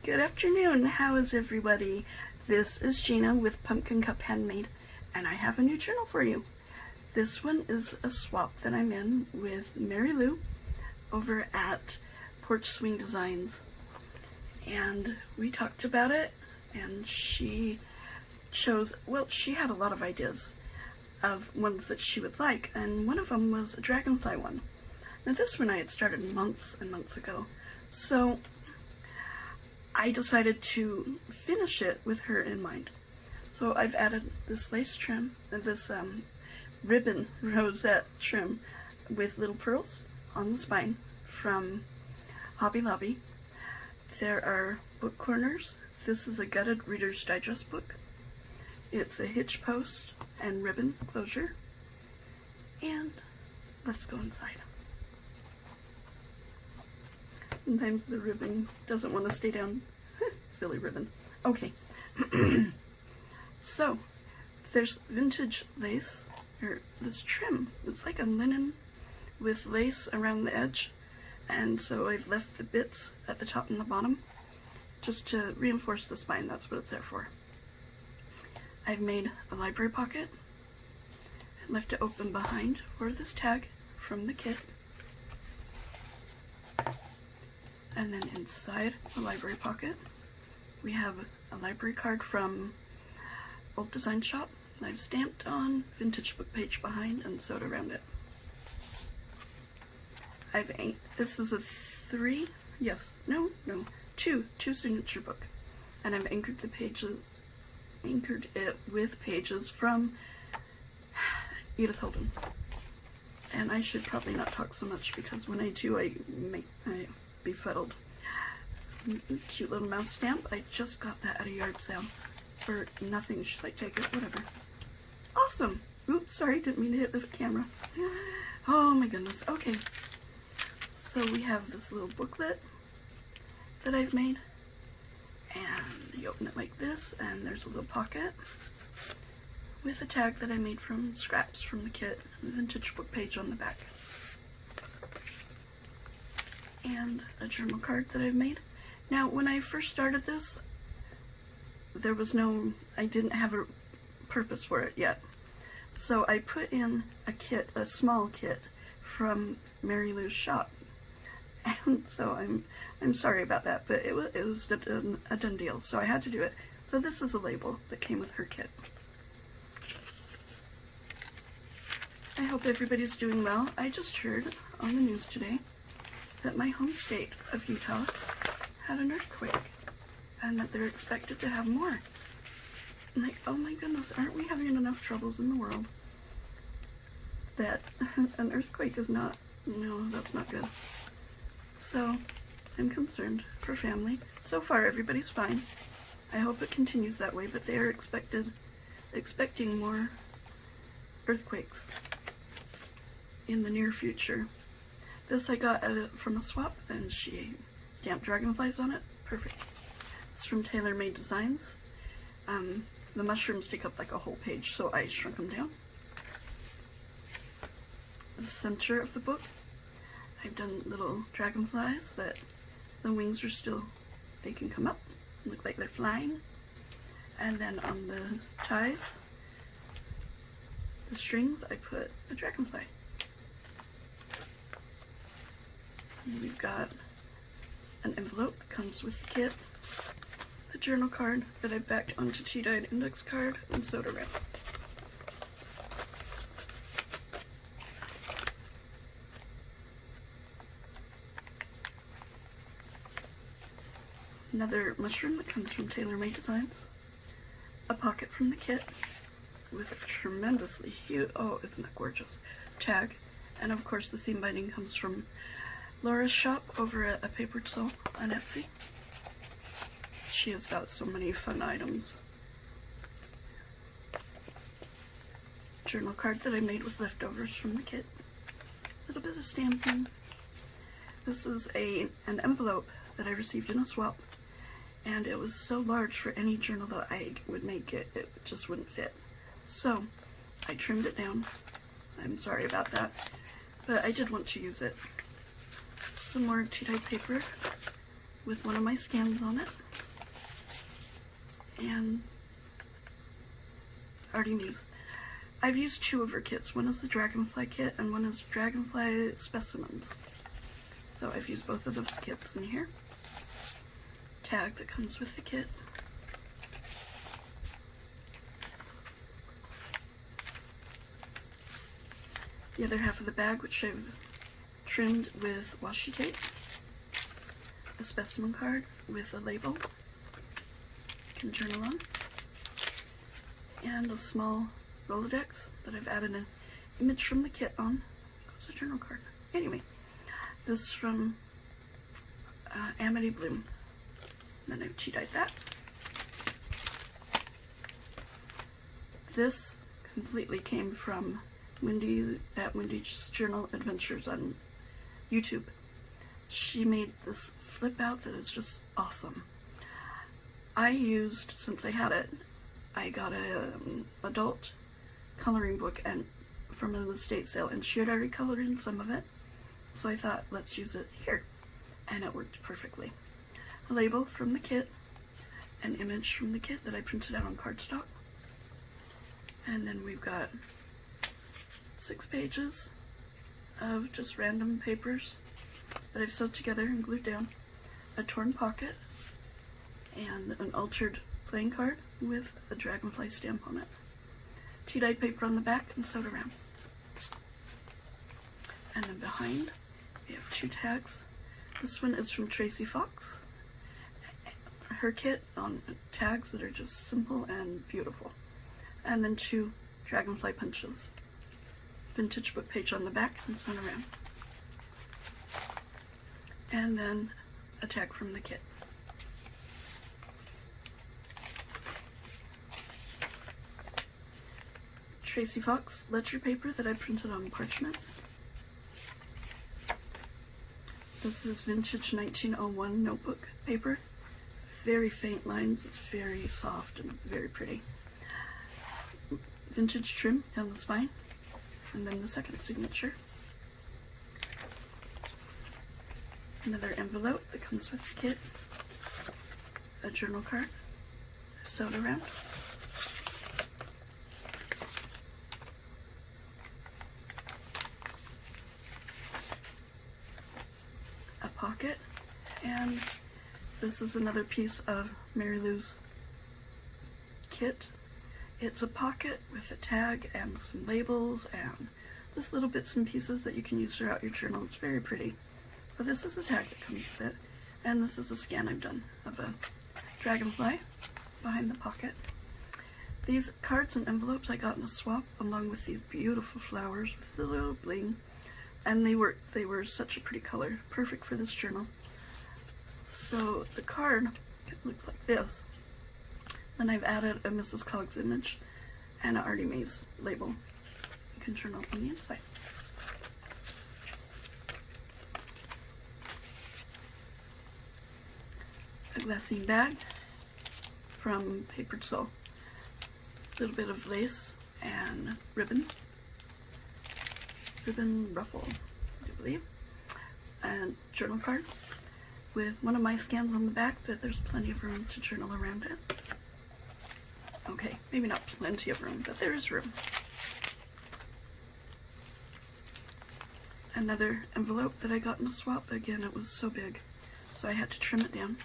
Good afternoon, how is everybody? This is Gina with Pumpkin Cup Handmade, and I have a new journal for you. This one is a swap that I'm in with Mary Lou over at Porch Swing Designs. And we talked about it, and she chose, well, she had a lot of ideas of ones that she would like, and one of them was a dragonfly one. Now this one I had started months and months ago, so I decided to finish it with her in mind. So I've added this lace trim, this ribbon rosette trim with little pearls on the spine from Hobby Lobby. There are book corners. This is a gutted Reader's Digest book. It's a hitch post and ribbon closure. And let's go inside. Sometimes the ribbon doesn't want to stay down. Silly ribbon. Okay. So, there's vintage lace, or this trim. It's like a linen with lace around the edge. And so I've left the bits at the top and the bottom just to reinforce the spine. That's what it's there for. I've made a library pocket and left it open behind for this tag from the kit. And then inside the library pocket, we have a library card from Old Design Shop. I've stamped on vintage book page behind and sewed around it. This is a two signature book, and I've anchored it with pages from Edith Holden. And I should probably not talk so much because when I do, I befuddled. Cute little mouse stamp. I just got that at a yard sale for nothing. Should I take it? Whatever. Awesome. Oops, sorry, didn't mean to hit the camera. Oh my goodness. Okay. So we have this little booklet that I've made, and you open it like this, and there's a little pocket with a tag that I made from scraps from the kit, and a vintage book page on the back, and a journal card that I've made. Now, when I first started this, I didn't have a purpose for it yet. So I put in a small kit from Mary Lou's shop. And so I'm sorry about that, but it was a done deal, so I had to do it. So this is a label that came with her kit. I hope everybody's doing well. I just heard on the news today that my home state of Utah had an earthquake, and that they're expected to have more. I'm like, oh my goodness, aren't we having enough troubles in the world that an earthquake is not, that's not good. So, I'm concerned for family. So far, everybody's fine. I hope it continues that way, but they are expecting more earthquakes in the near future. This I got from a swap, and she stamped dragonflies on it. Perfect. It's from Tailor Made Designs. The mushrooms take up like a whole page, so I shrunk them down. The center of the book, I've done little dragonflies that the wings are still, they can come up, look like they're flying. And then on the ties, the strings, I put a dragonfly. And we've got an envelope that comes with the kit, the journal card that I backed onto tea-dyed index card and sewed around. Another mushroom that comes from Tailor Made Designs, a pocket from the kit with a tremendously huge, oh, isn't that gorgeous, tag, and of course the seam binding comes from Laura's shop over at A Papered Soul on Etsy. She has got so many fun items. Journal card that I made with leftovers from the kit. A little bit of stamping. This is an envelope that I received in a swap, and it was so large for any journal that I would make it just wouldn't fit. So I trimmed it down. I'm sorry about that, but I did want to use it. Some more tea-dyed paper with one of my scans on it. and Artymaze. I've used two of her kits. One is the Dragonfly kit and one is Dragonfly Specimens. So I've used both of those kits in here. Tag that comes with the kit. The other half of the bag, which I've trimmed with washi tape. A specimen card with a label you can journal on. And a small Rolodex that I've added an image from the kit on. Goes a journal card. Anyway, this is from Amity Bloom. And then I've tea-dyed that. This completely came from Wendy at Wendy's Journal Adventures on YouTube. She made this flip out that is just awesome. I used, since I had it, I got a adult coloring book and from an estate sale, and she had already colored in some of it, so I thought, let's use it here, and it worked perfectly. A label from the kit, an image from the kit that I printed out on cardstock, and then we've got 6 pages of just random papers that I've sewed together and glued down, a torn pocket, and an altered playing card with a dragonfly stamp on it. Tea-dyed paper on the back and sewed around. And then behind, we have 2 tags. This one is from Tracy Fox. Her kit on tags that are just simple and beautiful. And then 2 dragonfly punches. Vintage book page on the back and sewn around. And then a tag from the kit. Tracy Fox ledger paper that I printed on parchment. This is vintage 1901 notebook paper. Very faint lines, it's very soft and very pretty. Vintage trim down the spine, and then the second signature. Another envelope that comes with the kit. A journal card sewed around. A pocket, and this is another piece of Mary Lou's kit. It's a pocket with a tag and some labels and just little bits and pieces that you can use throughout your journal. It's very pretty. So this is a tag that comes with it, and this is a scan I've done of a dragonfly behind the pocket. These cards and envelopes I got in a swap along with these beautiful flowers with the little bling, and they were such a pretty color, perfect for this journal. So the card looks like this. Then I've added a Mrs. Coggs image and an Artymaze label. You can journal on the inside. A glassine bag from Papered Soul. A little bit of lace and ribbon ruffle, I do believe. And journal card with one of my scans on the back, but there's plenty of room to journal around it. Okay, maybe not plenty of room, but there is room. Another envelope that I got in a swap. Again, it was so big, so I had to trim it down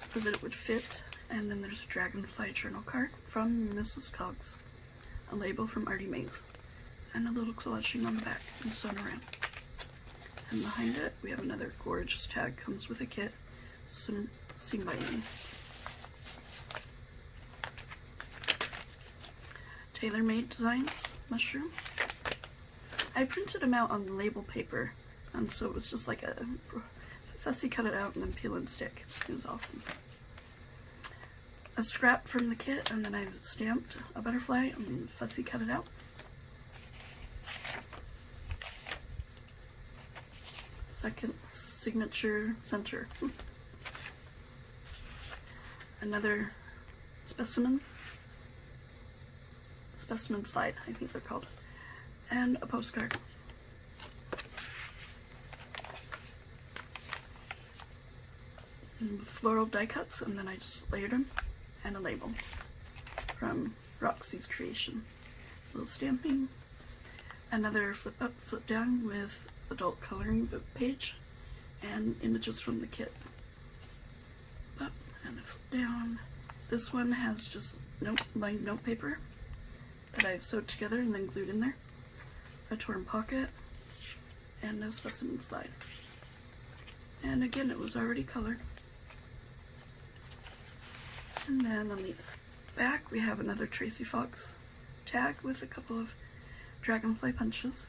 so that it would fit. And then there's a Dragonfly Journal card from Mrs. Coggs, a label from Artymaze, and a little collaging on the back and sewn around. And behind it, we have another gorgeous tag. Comes with a kit, some seam binding. Tailor-made designs, mushroom. I printed them out on the label paper, and so it was just like a fussy cut it out and then peel and stick. It was awesome. A scrap from the kit, and then I've stamped a butterfly and fussy cut it out. Second signature center. Another specimen slide, I think they're called, and a postcard. And floral die cuts, and then I just layered them and a label from Roxy's Creation. A little stamping, another flip up, flip down with adult coloring book page and images from the kit. Up and a flip down. This one has just lined note paper that I've sewed together and then glued in there. A torn pocket and a specimen slide. And again, it was already colored. And then on the back we have another Tracy Fox tag with a couple of dragonfly punches.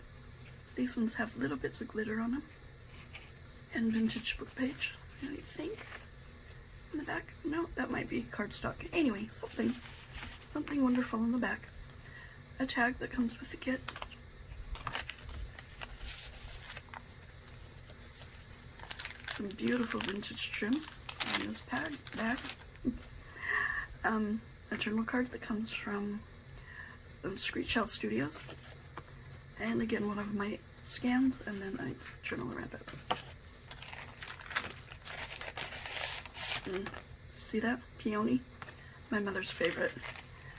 These ones have little bits of glitter on them. And vintage book page, I think. In the back? No, that might be cardstock. Anyway, something wonderful in the back. A tag that comes with the kit. Some beautiful vintage trim on this bag. A journal card that comes from Screech Owl Studios. And again, one of my scans, and then I journal around it. See that? Peony? My mother's favorite.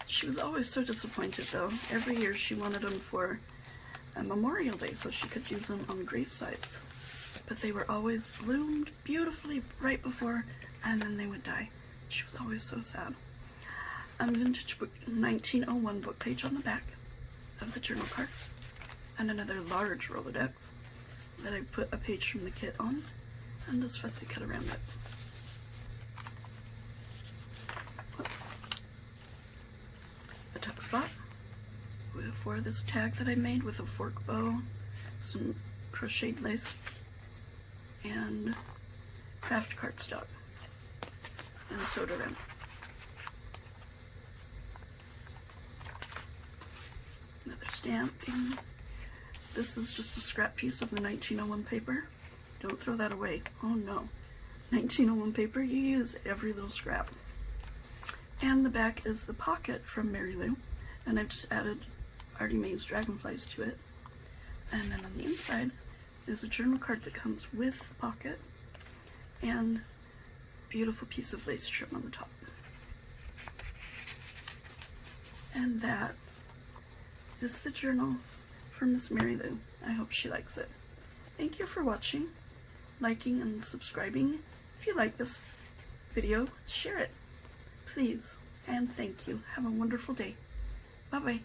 She was always so disappointed though. Every year she wanted them for a Memorial Day so she could use them on grave sites. But they were always bloomed beautifully right before, and then they would die. She was always so sad. A vintage book 1901 book page on the back of the journal card. And another large Rolodex that I put a page from the kit on and just fussy cut around it. A tuck spot for this tag that I made with a fork bow, some crocheted lace, and craft cardstock, and sewed around. Another stamping. This is just a scrap piece of the 1901 paper. Don't throw that away. Oh no. 1901 paper, you use every little scrap. And the back is the pocket from Mary Lou, and I've just added Artymaze dragonflies to it. And then on the inside is a journal card that comes with the pocket and beautiful piece of lace trim on the top. And that is the journal from Miss Mary Lou. I hope she likes it. Thank you for watching, liking, and subscribing. If you like this video, share it, please. And thank you. Have a wonderful day. Bye-bye.